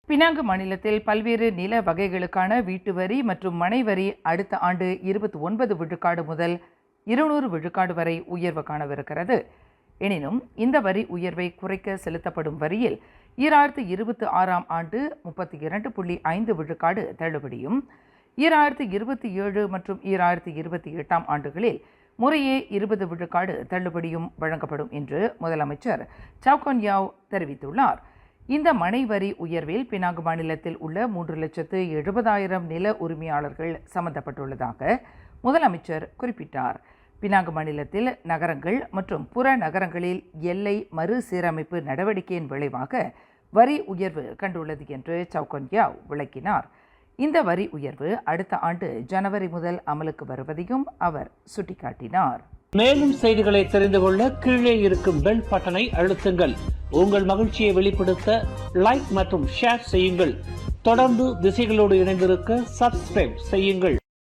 Penang மாநிலத்தில் பல்வேறு நில வகைகளுக்கான வீட்டு வரி மற்றும் மனை வரி அடுத்த ஆண்டு 29 விழுக்காடு முதல் 200 விழுக்காடு வரை உயர்வு காணவிருக்கிறது. எனினும் இந்த வரி உயர்வை குறைக்க செலுத்தப்படும் வரியில் 2026ஆம் ஆண்டு 32.5 விழுக்காடு தள்ளுபடியும் 2027 மற்றும் 2028ஆம் ஆண்டுகளில் முறையே 20 விழுக்காடு தள்ளுபடியும் வழங்கப்படும் என்று முதலமைச்சர் சவுகான் யாவ் தெரிவித்துள்ளார். இந்த மனை வரி உயர்வில் பினாங்கு மாநிலத்தில் உள்ள 3,70,000 நில உரிமையாளர்கள் சம்பந்தப்பட்டுள்ளதாக முதலமைச்சர் குறிப்பிட்டார். பினாங்கு மாநிலத்தில் நகரங்கள் மற்றும் புற நகரங்களில் எல்லை மறுசீரமைப்பு நடவடிக்கையின் விளைவாக வரி உயர்வு கண்டுள்ளது என்று சவுகான் யாவ் விளக்கினார். இந்த வரி உயர்வு அடுத்த ஆண்டு ஜனவரி முதல் அமலுக்கு வருவதையும் அவர் சுட்டிக்காட்டினார். மேலும் செய்திகளை தெரிந்து கொள்ள கீழே இருக்கும் பெல் பட்டனை அழுத்துங்கள். உங்கள் மகிழ்ச்சியை வெளிப்படுத்த லைக் மற்றும் ஷேர் செய்யுங்கள். தொடர்ந்து திசைகளோடு இணைந்திருக்க சப்ஸ்கிரைப் செய்யுங்கள்.